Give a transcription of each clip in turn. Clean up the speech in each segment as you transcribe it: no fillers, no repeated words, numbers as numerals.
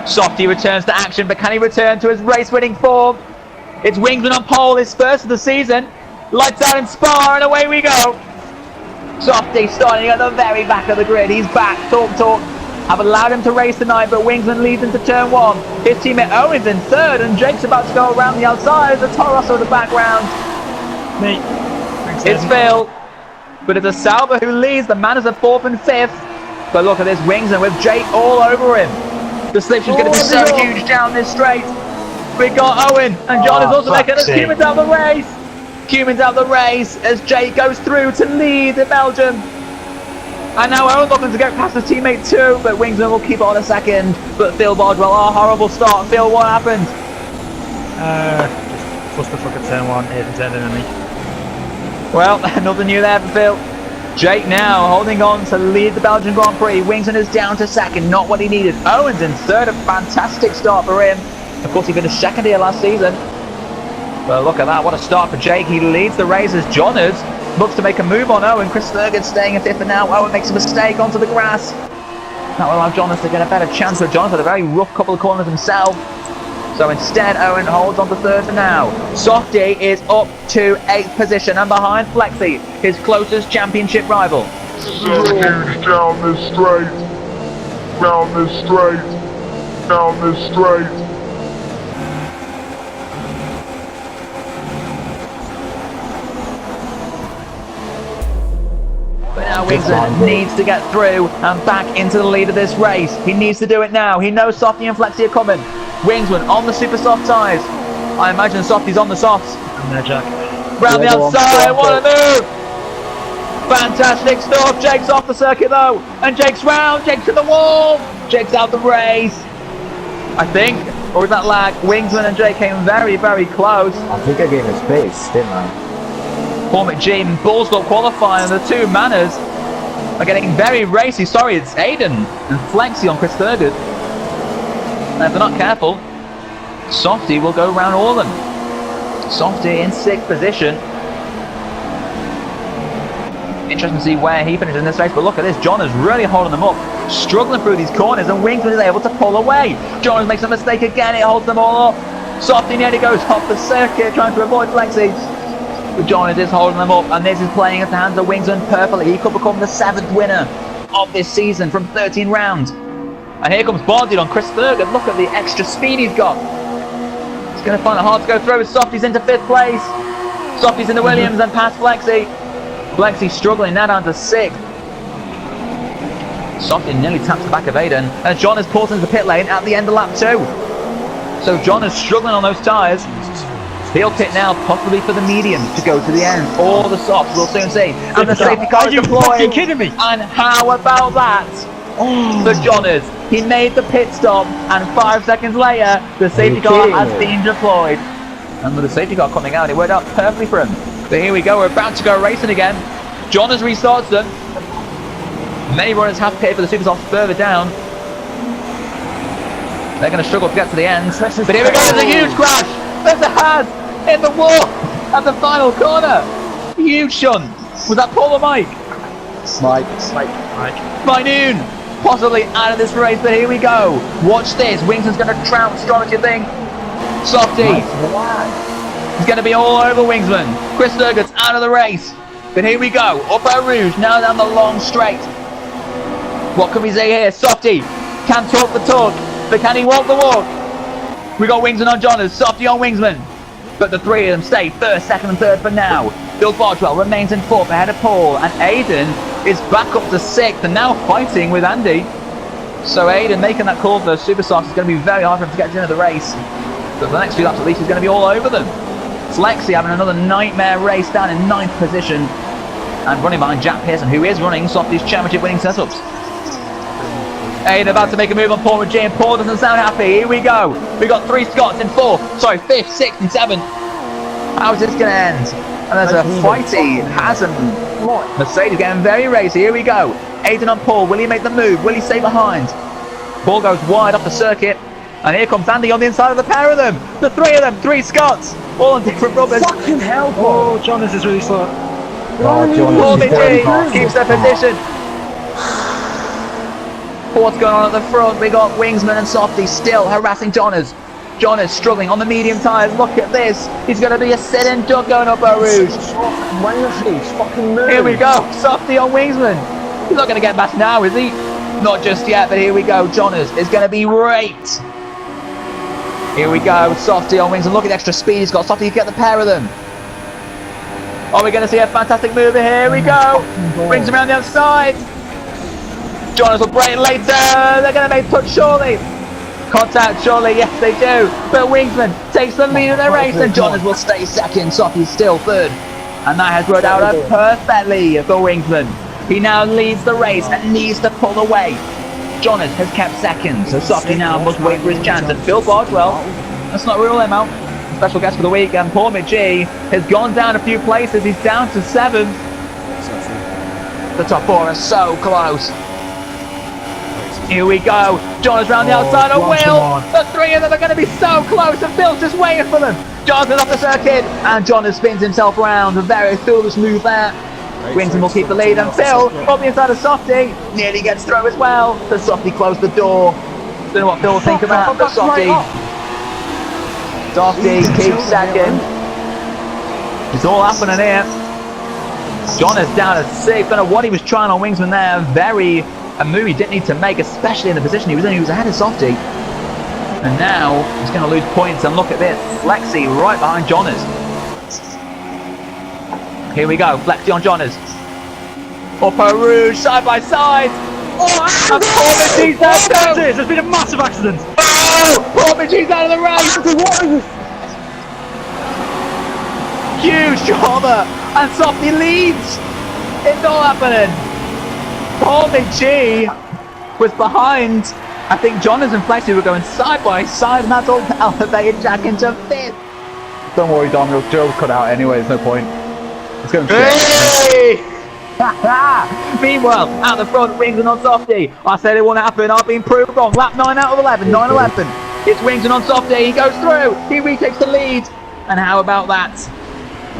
Softy returns to action, but can he return to his race-winning form? It's Wingsman on pole, his first of the season. Lights out in Spa, and away we go. Softy starting at the very back of the grid. He's back. Talk. Have allowed him to race tonight, but Wingsman leads into turn 1. His teammate Owen's in third, and Jake's about to go around the outside. The Torosso in the background. Mate. It's Phil, but it's a Sauber who leads. The man is at 4th and 5th. But look at this Wingsman with Jake all over him. The slipstream's going to be so huge down this straight. We got Owen, and John is also making us Cuman's out the race. Cuman's out the race as Jake goes through to lead the Belgium. And now Owen looking to get past his teammate too, but Wingsman will keep on a second. But Phil Bardwell, horrible start. Phil, what happened? Just clusterfuck at turn 1, Aiden's ending on me. Well, nothing new there for Phil. Jake now holding on to lead the Belgian Grand Prix. Wingsman is down to second, not what he needed. Owen's in third, a fantastic start for him. Of course, he finished second here last season. Well, look at that, what a start for Jake. He leads the race as Johners looks to make a move on Owen. Chris Thurgood staying in 5th, and now Owen makes a mistake onto the grass. That will allow Jonas to get a better chance, but Jonas had a very rough couple of corners himself. So instead, Owen holds on to 3rd for now. Softy is up to 8th position and behind Flexi, his closest championship rival. So huge down this straight. Down this straight. Down this straight. But now Wingsman needs to get through and back into the lead of this race. He needs to do it now. He knows Softy and Flexi are coming. Wingsman on the super soft tyres. I imagine Softy's on the softs. I'm there, Jack. Round the outside, what a move! Fantastic stuff. Jake's off the circuit though, and Jake's round. Jake's to the wall. Jake's out the race, I think. Or was that lag? Wingsman and Jake came very, very close. I think I gave him space, didn't I? Paul McGee and Bullsville qualifying. The two Manners are getting very racy. Sorry, it's Aiden and Flexi on Chris Thurgood. And if they're not careful, Softy will go around all of them. Softy in 6th position. Interesting to see where he finishes in this race, but look at this. John is really holding them up, struggling through these corners, and Wingsman is able to pull away. John makes a mistake again, it holds them all up. Softy nearly goes off the circuit, trying to avoid Flexi. But John is holding them up, and this is playing at the hands of Wingsman perfectly. He could become the 7th winner of this season from 13 rounds. And here comes Bardi on Chris Thurgood. Look at the extra speed he's got. He's going to find it hard to go through. Softy's into 5th place. Softy's in the Williams and past Flexi. Flexi struggling now down to 6th. Softy nearly taps the back of Aiden. And John has pulled into the pit lane at the end of lap 2. So John is struggling on those tyres. He'll pit now, possibly for the medium to go to the end. Or the softs, we'll soon see. And the safety car is deployed. Are you fucking kidding me? And how about that? For Johners, he made the pit stop, and 5 seconds later, the safety car has been deployed. And with the safety car coming out, it worked out perfectly for him. But here we go, we're about to go racing again. Johners restarts them. Many runners have pitted for the super softs further down. They're going to struggle to get to the end. But here we go, there's a huge crash. There's a hand in the wall at the final corner. Huge shunt. Was that Paul or Mike? Mike. By noon. Possibly out of this race, but here we go. Watch this. Wingsman's going to trounce strong, as you think. Softy. He's going to be all over Wingsman. Chris Thurgood's out of the race. But here we go. Up Eau Rouge, now down the long straight. What can we say here? Softy can talk the talk, but can he walk the walk? We got Wingsman on Johners, Softy on Wingsman. But the three of them stay 1st, 2nd and 3rd for now. Bill Bardwell remains in 4th ahead of Paul, and Aiden is back up to 6th and now fighting with Andy. So Aiden making that call for Super Softs is going to be very hard for him to get to the end of the race. But for the next few laps at least, he's going to be all over them. Flexi having another nightmare race down in 9th position and running behind Jack Pearson, who is running Softy's championship winning setups. Aiden about to make a move on Paul McGee, and Paul doesn't sound happy. Here we go. We got 3 Scots in 5th, 6th and 7th. How's this going to end? And there's a fighty Hassan Mercedes getting very racy. Here we go. Aiden on Paul. Will he make the move? Will he stay behind? Paul goes wide off the circuit. And here comes Andy on the inside of the pair of them. The 3 of them, 3 Scots. All on different rubbers. Fucking hell, Paul. Oh, Jonas is really slow. Paul McGee keeps their position. What's going on at the front? We got Wingsman and Softy still harassing Jonas. Jonas struggling on the medium tyres. Look at this. He's going to be a sit-in duck going up Eau Rouge. When your face fucking move. Here we go. Softy on Wingsman. He's not going to get past now, is he? Not just yet, but here we go. Jonas is going to be raked. Here we go. Softy on Wingsman. Look at the extra speed he's got. Softy can get the pair of them. Are we going to see a fantastic move here? Here we go. Brings him around the outside. Jonas will brake later. They're going to make touch surely. Contact surely, yes they do. But Wingsman takes the lead of the race and Jonas will stay second. Softy's still third. And that has worked out perfectly for Wingsman. He now leads the race and needs to pull away. Jonas has kept second, so Softy now must wait for his chance. And Phil Bardwell, let's not rule him out. Special guest for the week, and Paul McGee has gone down a few places. He's down to 7th. The top 4 are so close. Here we go. Jonas round the outside of Will. The 3 of them are going to be so close, and Phil's just waiting for them. Jonas is off the circuit, and Jonas spins himself round. A very foolish move there. Winston will keep the lead, and Phil, on the inside of Softy, nearly gets through as well. But Softy closed the door. Don't know what Phil will think about, but Softy keeps second. It's all happening here. Jonas down to 6th. Don't know what he was trying on Wingsman there. A move he didn't need to make, especially in the position he was in. He was ahead of Softy. And now he's going to lose points. And look at this. Flexi right behind Jonas. Here we go. Flexi on Jonas. Up Eau Rouge, side by side. Oh, and Paul McGee's there too. There's been a massive accident. Oh, Paul McGee's out of the race. Huge drama. And Softy leads. It's all happening. Paul McGee was behind. I think Jonas and Flexi were going side by side, and that's all elevated Jack into 5th. Don't worry, Dom. Joe's cut out anyway. There's no point. It's going to Hey! Meanwhile, out the front, Wingsman on Softy. I said it wouldn't happen. I've been proved wrong. Lap 9 out of 11. 9-11. It's Wingsman on Softy. He goes through. He retakes the lead. And how about that?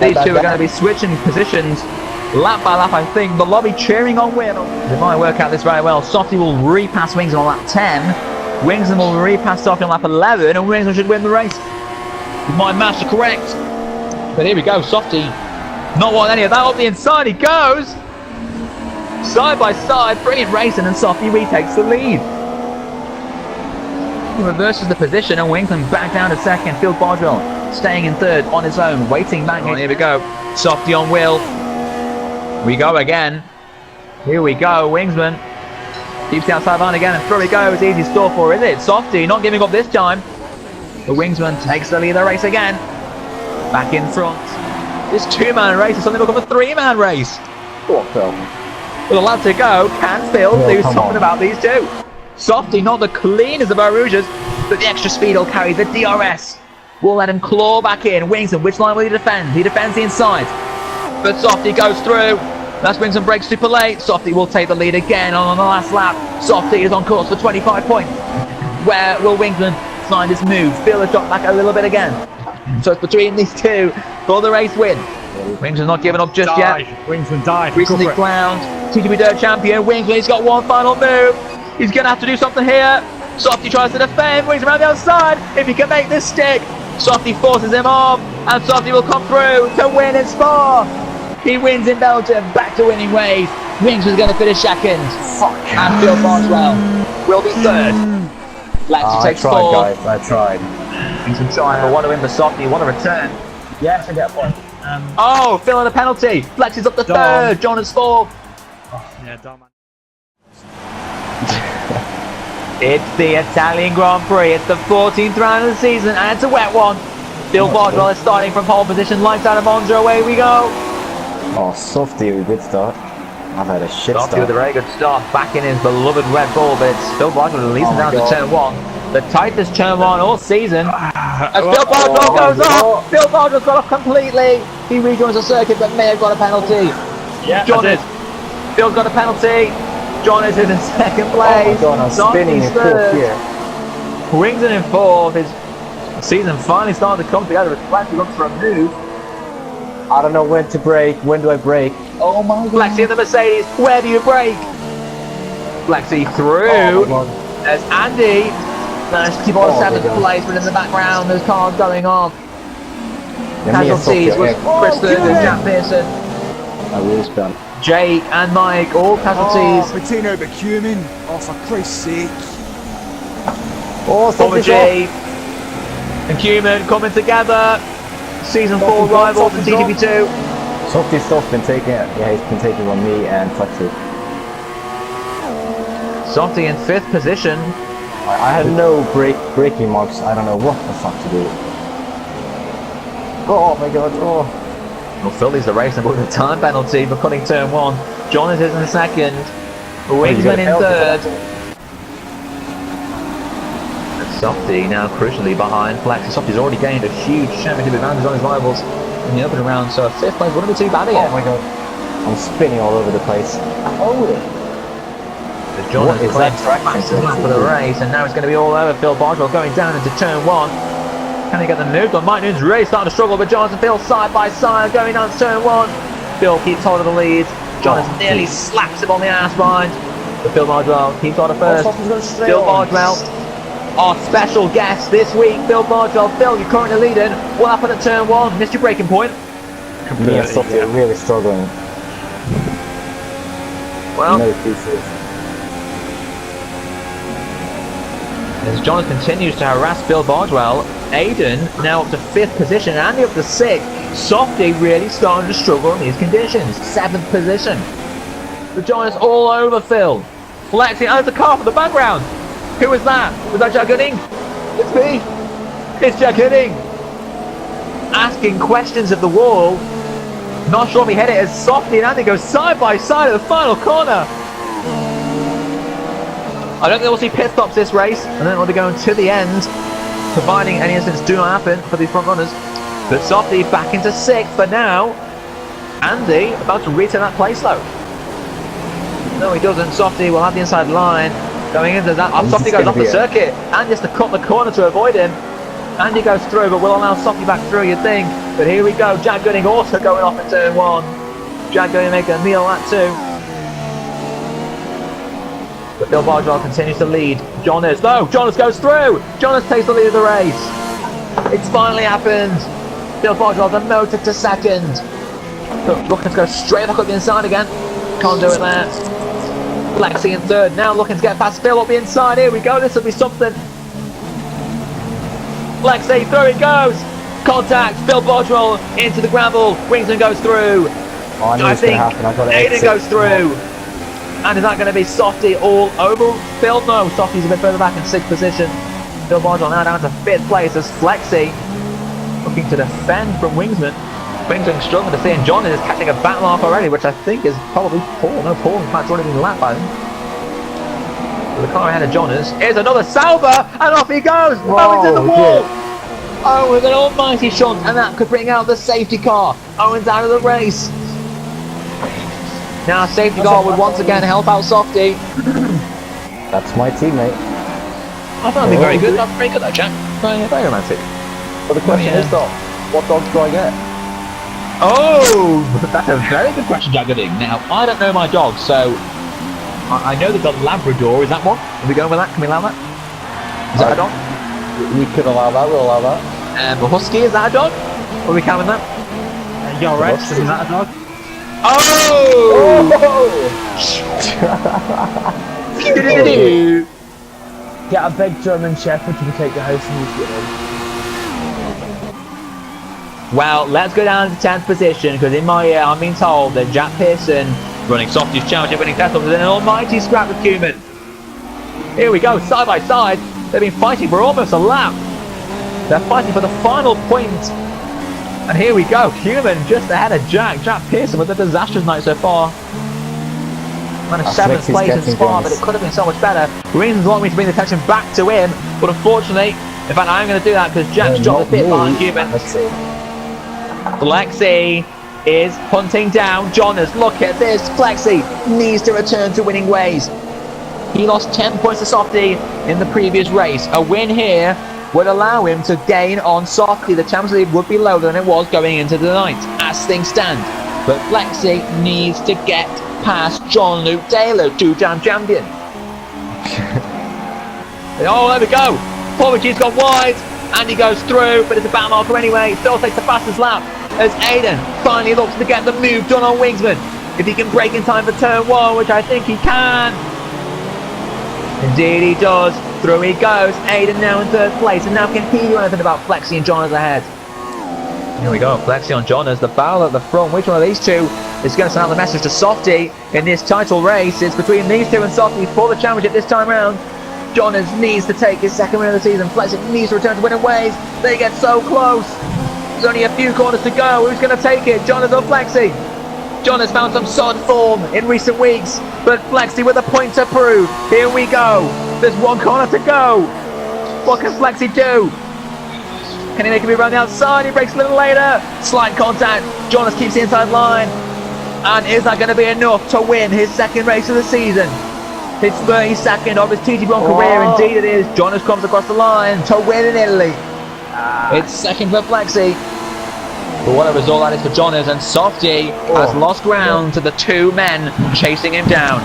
These two are going to be switching positions. Lap by lap, I think. The lobby cheering on Will. They might work out this very well. Softy will repass Wingsman on lap 10. Wingsman will repass Softy on lap 11. And Wingsman should win the race. If my maths are correct. But here we go. Softy not wanting any of that. Up the inside he goes. Side by side. Brilliant racing. And Softy retakes the lead. He reverses the position. And Wingsman back down to 2nd. Phil Bardwell staying in 3rd on his own. Waiting back. Here we go. Softy on Will. We go again. Here we go. Wingsman keeps the outside line again, and through he goes. Easy store for, is it? Softy not giving up this time. The Wingsman takes the lead of the race again. Back in front. This 2-man race is something become a 3-man race. Poor Phil. With a lap to go, can Phil do something about these two? Softy not the cleanest of Eau Rouges, but the extra speed will carry. The DRS will let him claw back in. Wingsman, which line will he defend? He defends the inside. But Softy goes through. That's Wingsman breaks super late. Softy will take the lead again on the last lap. Softy is on course for 25 points. Where will Wingsman find his move? Phil has dropped back a little bit again. So it's between these two for the race win. Wingsman's not giving up just yet. Wingsman died. Recently crowned TGP Dirt champion. Wingsman, he's got one final move. He's going to have to do something here. Softy tries to defend. Wingsman around the outside. If he can make this stick. Softy forces him off. And Softy will come through to win in Spa. He wins in Belgium, back to winning ways. Wingsman's going to finish 2nd. And Phil Boswell will be 3rd. Lexi takes 4th. I tried, guys. I tried. Wingsman trying, but what a win for Softy. What a return. Yes, I get a point. Oh, Phil on a penalty. Lexi's up to Dom. 3rd. John is 4th. Yeah, Dom. It's the Italian Grand Prix. It's the 14th round of the season, and it's a wet one. Phil Boswell is starting from pole position. Lights out of Monza. Away we go. Oh, Softy with a good start. I've had a shit Softy start. with a very good start, back in his beloved Red Bull, but it's Phil Boswell releasing down to turn 1. The tightest turn 1 all season. As Phil Boswell goes off, Phil Boswell's got off completely. He rejoins the circuit, but may have got a penalty. Yeah, Jonas. Phil's got a penalty. Jonas is in 2nd place. Oh my God, I'm spinning in 4th gear. Wingsman in 4th. His season finally starting to come together. It's Flexi looks for a move. I don't know when to brake. When do I brake? Oh my God. Flexi in the Mercedes. Where do you brake? Flexi Oh through. my god. There's Andy. Managed to keep on Oh my 7th God. place, but in the background there's cars going off. Yeah, me and Casualties Sophie, was yeah. Chris Thurgood and Jack Pearson. I will spell. Jake and Mike, all casualties. Patino Bacumin. Oh, for Christ's sake. Oh, Former Sophie's J and Cumin coming together. Season 4 Sophie's rivals in off, Sophie's TGP2. Sophie's stuff been taken. Yeah, he's been taken on me and Flexi. Softy in 5th position. I had no braking marks. I don't know what the fuck to do. Oh my god. Oh. Well, Phil leads the race and with a time penalty for cutting turn 1. John is in 2nd. Wingsman in 3rd. Softy now crucially behind Flex. Softy's already gained a huge championship advantage on his rivals in the opening round, so 5th place wouldn't be too bad here. Oh my god. I'm spinning all over the place. Holy. John What has is that claimed track fastest lap for the race, and now it's going to be all over. Phil Bardwell going down into turn 1. Can he get the move on? Mike Noon's really starting to struggle, but John and Phil side by side going down to turn 1. Phil keeps holding the lead. John has nearly slaps him on the ass behind. But Phil Bardwell keeps on first. Phil Bardwell, our special guest this week. Phil Bardwell. Phil, you're currently leading. What happened at turn 1? Missed your braking point. Me and Sophie are really struggling. Well, No pieces. as John continues to harass Phil Bardwell, Aiden now up to 5th position, Andy up to 6th. Softy really starting to struggle in these conditions. 7th position. But John is all over Phil. Flexing out the car from the background. Who was that? Was that Jack Gooding? It's me. It's Jack Gooding. Asking questions of the wall. Not sure if he hit it as Softy and Andy go side by side at the final corner. I don't think we'll see pit stops this race. I don't want to go to the end, providing any incidents do not happen for these front runners. But Softy back into 6th for now. Andy about to return that place though. No, he doesn't. Softy will have the inside line going into that. Oh, Softy goes off the circuit. Andy has to cut the corner to avoid him. Andy goes through, but will allow Softy back through, you'd think. But here we go. Jack Gooding also going off in turn 1. Jack Gooding making a meal of that too. But Phil Bardwell continues to lead. Jonas, no, Jonas goes through. Jonas takes the lead of the race. It's finally happened. Phil Bardwell demoted to 2nd. Looking to go straight back up the inside again. Can't do it there. Flexi in 3rd. Now looking to get past Phil up the inside. Here we go. This will be something. Flexi, through it goes. Contact. Phil Bardwell into the gravel. Wingsman goes through. Oh, I think Aiden goes through. And is that going to be Softy all over Phil? No, Softy's a bit further back in 6th position. Phil Bardwell now down to 5th place as Flexi looking to defend from Wingsman. Wingsman struggling to see, and John is catching a battle off already, which I think is probably Paul. No, Paul in fact already been lapped by them. So the car ahead of John is another Sauber, and off he goes! Owens in the wall! Oh, with an almighty shunt, and that could bring out the safety car. Owens out of the race. Now safety car would once again help out Softy. That's my teammate. I thought that'd be very good. That's very good though, Jack. Very, very romantic. But the question is though, what dogs do I get? Oh, that's a very good question, Jack Gooding. Now, I don't know my dog, so I know there's a Labrador. Is that one? Are we going with that? Can we allow that? Is that a dog? We could allow that, we'll allow that. A Husky, is that a dog? Are we counting that? Yo, Rex, isn't that a dog? Oh! Get a big German Shepherd to protect the house and you get Well, let's go down to 10th position, because in my ear I'm being told that Jack Pearson, running Softy's championship winning test, is in an almighty scrap with Cumin. Here we go, side by side. They've been fighting for almost a lap. They're fighting for the final point. And here we go, Cumin just ahead of Jack. Jack Pearson with a disastrous night so far. Managed 7th place in Spa, but it could have been so much better. Reasons want me to bring the attention back to him, but unfortunately, in fact I'm going to do that because Jack's dropped the pit behind Cumin. Flexi is hunting down Jonas. Look at this. Flexi needs to return to winning ways. He lost 10 points to Softy in the previous race. A win here would allow him to gain on Softy. The Champions League would be lower than it was going into the night, as things stand. But Flexi needs to get past Jean-Luc Taylor, two-time champion. Oh, there we go. Portuguese gone wide, and he goes through, but it's a back marker anyway. Still takes the fastest lap as Aiden finally looks to get the move done on Wingsman. If he can break in time for turn 1, which I think he can. Indeed he does. Through he goes. Aiden now in 3rd place, and now can he do anything about Flexi and Jonas ahead? Here we go, Flexi on Jonas, the battle at the front. Which one of these two is going to send out the message to Softy in this title race? It's between these two and Softy for the championship this time round. Jonas needs to take his 2nd win of the season. Flexi needs to return to winning ways. They get so close. There's only a few corners to go. Who's going to take it, Jonas or Flexi? Jonas found some solid form in recent weeks, but Flexi with a point to prove. Here we go. There's 1 corner to go. What can Flexi do? Can he make a move around the outside? He breaks a little later. Slight contact. Jonas keeps the inside line. And is that going to be enough to win his 2nd race of the season? His 32nd of his TGP1 career. Indeed it is. Jonas comes across the line to win in Italy. It's 2nd for Flexi. But what a result that is for Jonas, and Softy has lost ground to the 2 men chasing him down.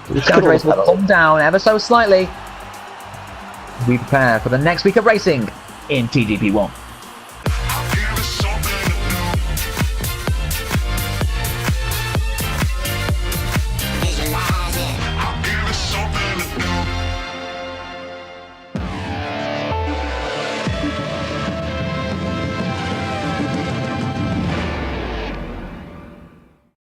The counter race will come down ever so slightly. We prepare for the next week of racing in TGP1.